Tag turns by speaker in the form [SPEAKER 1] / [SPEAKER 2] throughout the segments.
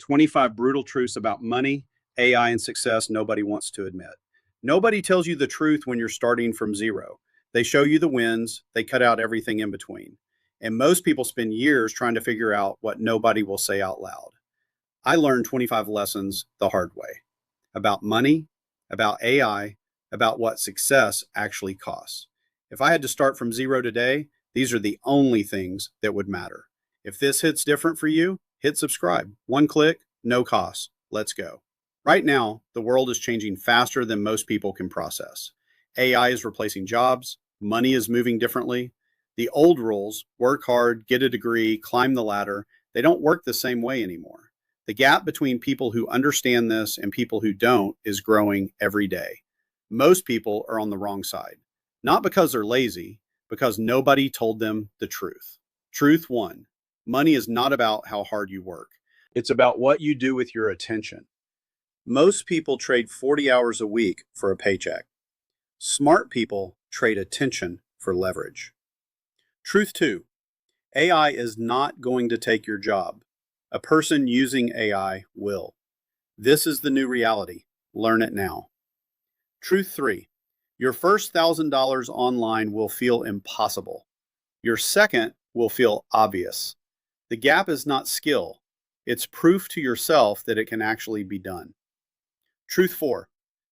[SPEAKER 1] 25 brutal truths about money, AI, and success nobody wants to admit. Nobody tells you the truth when you're starting from zero. They show you the wins, they cut out everything in between. And most people spend years trying to figure out what nobody will say out loud. I learned 25 lessons the hard way about money, about AI, about what success actually costs. If I had to start from zero today, these are the only things that would matter. If this hits different for you, hit subscribe. One click, no cost. Let's go. Right now, the world is changing faster than most people can process. AI is replacing jobs, money is moving differently. The old rules, work hard, get a degree, climb the ladder, they don't work the same way anymore. The gap between people who understand this and people who don't is growing every day. Most people are on the wrong side, not because they're lazy, because nobody told them the truth. Truth one, money is not about how hard you work. It's about what you do with your attention. Most people trade 40 hours a week for a paycheck. Smart people trade attention for leverage. Truth two, AI is not going to take your job. A person using AI will. This is the new reality. Learn it now. Truth three, your first $1,000 online will feel impossible. Your second will feel obvious. The gap is not skill. It's proof to yourself that it can actually be done. Truth four,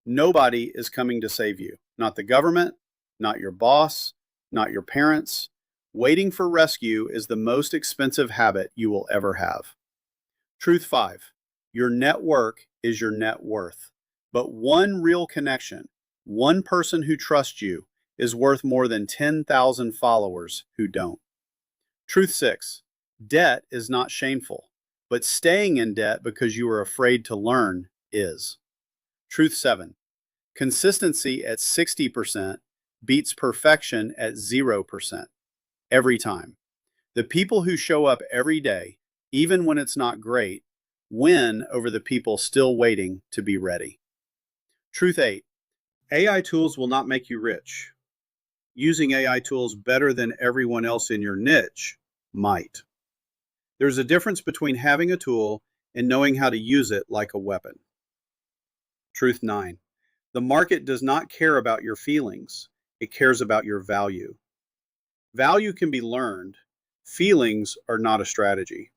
[SPEAKER 1] nobody is coming to save you. Not the government, not your boss, not your parents. Waiting for rescue is the most expensive habit you will ever have. Truth five, your network is your net worth. But one real connection, one person who trusts you, is worth more than 10,000 followers who don't. Truth six, debt is not shameful, but staying in debt because you are afraid to learn is. Truth seven, consistency at 60% beats perfection at 0% every time. The people who show up every day, even when it's not great, win over the people still waiting to be ready. Truth eight, AI tools will not make you rich. Using AI tools better than everyone else in your niche might. There's a difference between having a tool and knowing how to use it like a weapon. Truth nine, the market does not care about your feelings. It cares about your value. Value can be learned. Feelings are not a strategy.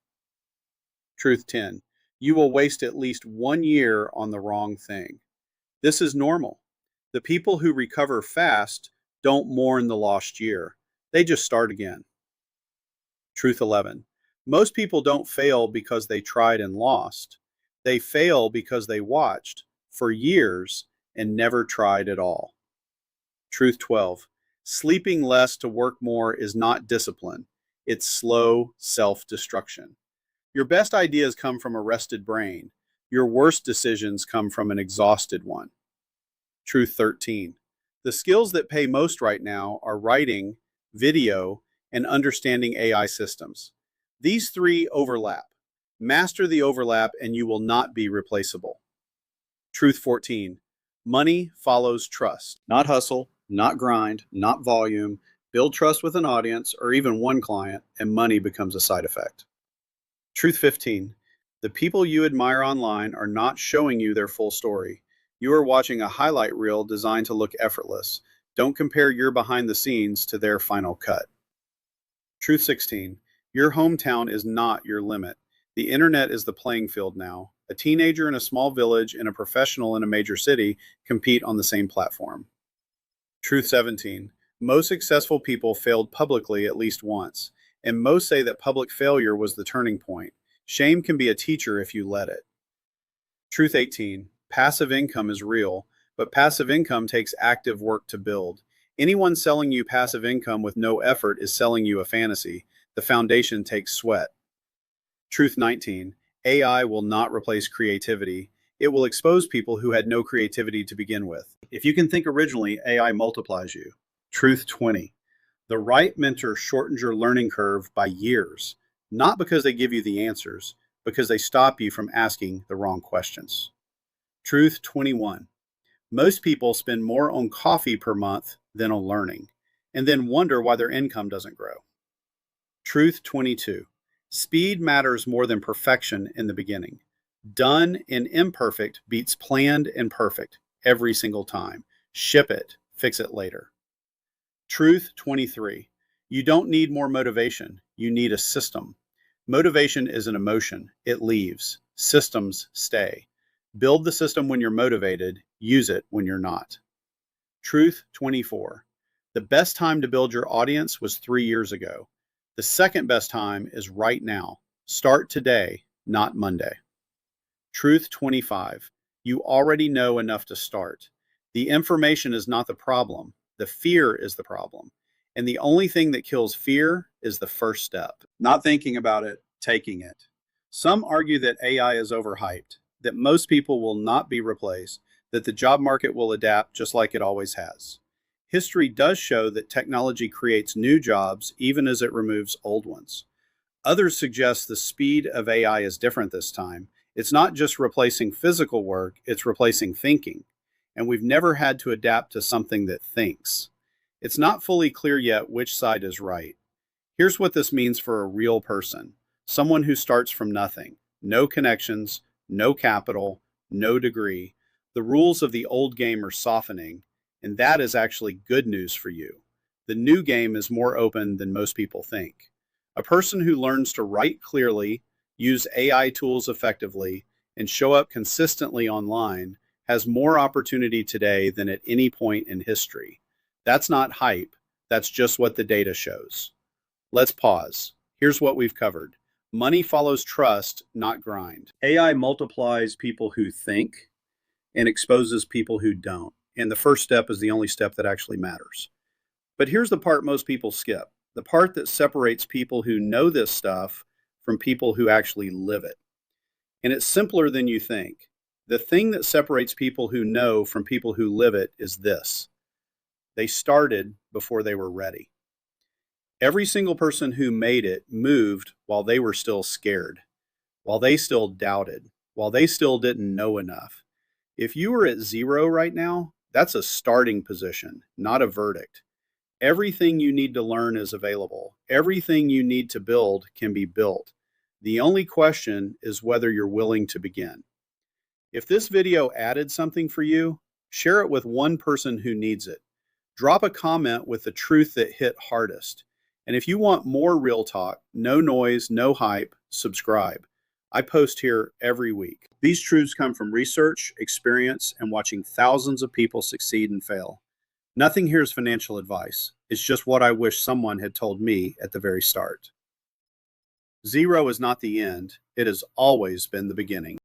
[SPEAKER 1] Truth 10, you will waste at least 1 year on the wrong thing. This is normal. The people who recover fast don't mourn the lost year. They just start again. Truth 11, most people don't fail because they tried and lost. They fail because they watched for years and never tried at all. Truth 12, sleeping less to work more is not discipline. It's slow self-destruction. Your best ideas come from a rested brain. Your worst decisions come from an exhausted one. Truth 13. The skills that pay most right now are writing, video, and understanding AI systems. These three overlap. Master the overlap and you will not be replaceable. Truth 14. Money follows trust. Not hustle, not grind, not volume. Build trust with an audience or even one client, and money becomes a side effect. Truth 15. The people you admire online are not showing you their full story. You are watching a highlight reel designed to look effortless. Don't compare your behind the scenes to their final cut. Truth 16. Your hometown is not your limit. The internet is the playing field now. A teenager in a small village and a professional in a major city compete on the same platform. Truth 17. Most successful people failed publicly at least once, and most say that public failure was the turning point. Shame can be a teacher if you let it. Truth 18. Passive income is real, but passive income takes active work to build. Anyone selling you passive income with no effort is selling you a fantasy. The foundation takes sweat. Truth 19. AI will not replace creativity. It will expose people who had no creativity to begin with. If you can think originally, AI multiplies you. Truth 20. The right mentor shortens your learning curve by years, not because they give you the answers, because they stop you from asking the wrong questions. Truth 21. Most people spend more on coffee per month than on learning, and then wonder why their income doesn't grow. Truth 22. Speed matters more than perfection in the beginning. Done and imperfect beats planned and perfect every single time. Ship it, fix it later. Truth 23. You don't need more motivation. You need a system. Motivation is an emotion. It leaves. Systems stay. Build the system when you're motivated. Use it when you're not. Truth 24. The best time to build your audience was 3 years ago. The second best time is right now. Start today, not Monday. Truth 25. You already know enough to start. The information is not the problem. The fear is the problem. And the only thing that kills fear is the first step. Not thinking about it, taking it. Some argue that AI is overhyped, that most people will not be replaced, that the job market will adapt just like it always has. History does show that technology creates new jobs even as it removes old ones. Others suggest the speed of AI is different this time. It's not just replacing physical work, it's replacing thinking. And we've never had to adapt to something that thinks. It's not fully clear yet which side is right. Here's what this means for a real person, someone who starts from nothing, no connections, no capital, no degree. The rules of the old game are softening, and that is actually good news for you. The new game is more open than most people think. A person who learns to write clearly, use AI tools effectively, and show up consistently online has more opportunity today than at any point in history. That's not hype, that's just what the data shows. Let's pause. Here's what we've covered. Money follows trust, not grind. AI multiplies people who think and exposes people who don't. And the first step is the only step that actually matters. But here's the part most people skip, the part that separates people who know this stuff from people who actually live it. And it's simpler than you think. The thing that separates people who know from people who live it is this: they started before they were ready. Every single person who made it moved while they were still scared, while they still doubted, while they still didn't know enough. If you are at zero right now, that's a starting position, not a verdict. Everything you need to learn is available. Everything you need to build can be built. The only question is whether you're willing to begin. If this video added something for you, share it with one person who needs it. Drop a comment with the truth that hit hardest. And if you want more real talk, no noise, no hype, subscribe. I post here every week. These truths come from research, experience, and watching thousands of people succeed and fail. Nothing here is financial advice. It's just what I wish someone had told me at the very start. Zero is not the end. It has always been the beginning.